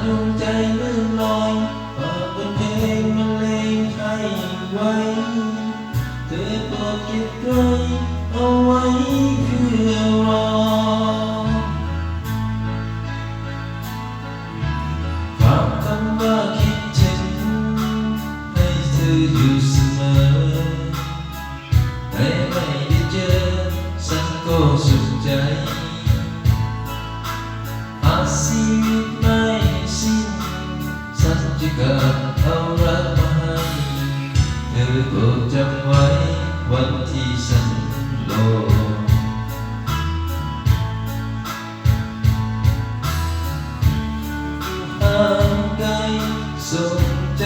ดวงใจลื่นลอยฝากเป็นเพลงบรรเลงให้ไว้เธอโปรดเก็บไว้เอาไว้เพื่อรอฝากคำว่าคิดถึงให้เธออยู่เสมอแต่ไม่ได้เจอสักก็สุขใจหากชีวิตไม่สิ้นฉันจะเกิดเอารักมาให้เธอโปรดจำไว้วันที่ฉันรอห่างไกลส่งใจ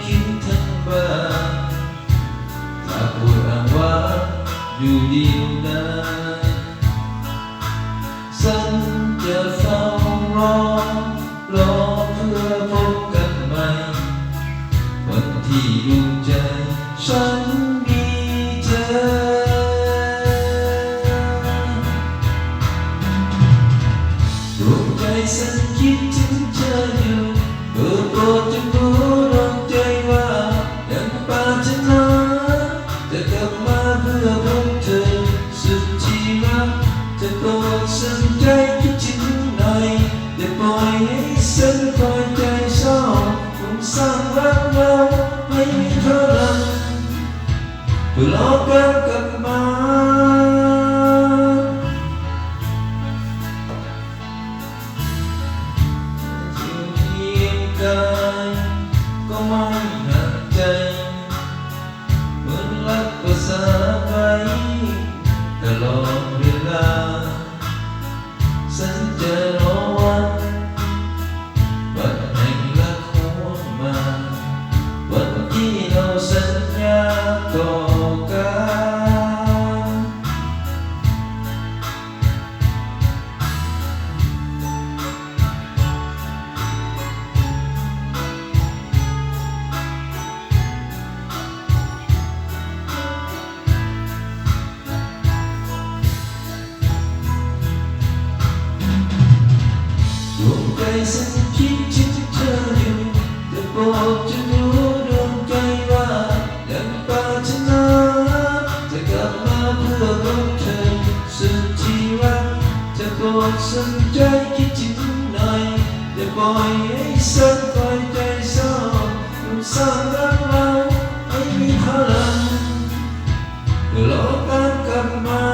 คิดถึงบ้านถ้าปวดอ้างว้างอยู่เดียวดายฉันจะเฝ้ารอเพื่อพบกันใหม่วันที่ดวงใจฉันมีเธอดวงใจฉันคิดถึงเธออยู่โปรดจงรู้ดวงใจว่ายังปรารถนาจะกลับมาเพื่อพบเธอสุดที่รักจะโปรดสนใจคิดถึงหน่อยอย่าปล่อยให้ฉันคอยใจเศร้าคงสร้างรักเราไม่มีพลังเพื่อรอกันกลับมาอยู่เคียงกายก็ไม่ห่างใจเหมือนรักภาษาไทยตลอดเวลาฉันจะรอวันแห่งรักหวนมาวันที่เราสัญญาต่อกันดวงใจฉันคิดถึงเธออยู่แต่โปรดจงรู้ดวงใจว่ายังปรารถนาจะกลับมาเพื่อพบเธอสุดที่รักจะโปรดสนใจคิดถึงหน่อยอย่าปล่อยให้ฉันคอยใจเศร้าต้องสร้างรักเราให้มีพลังเพื่อรอการกลับมา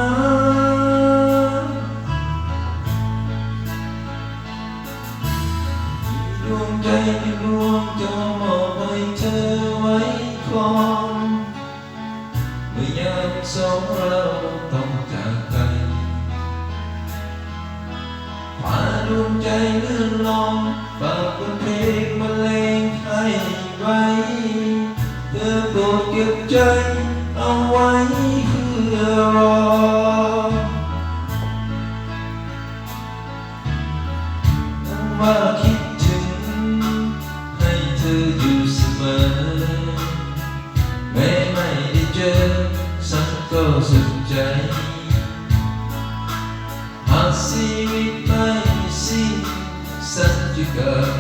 ดวงใจที่ดวงจะมอบให้เธอไว้ครองเมื่อยามสองเราต้องจากกันพาดวงใจลื่นลมฝากเป็นเพลงบรรเลงให้ไว้เธอโปรดเก็บใจเอาไว้เพื่อรอว่าคิดถึงให้เธออยู่เสมอแม้ไม่ได้เจอฉันก็สุขใจหากชีวิตไม่สิ้นฉันจะเกิด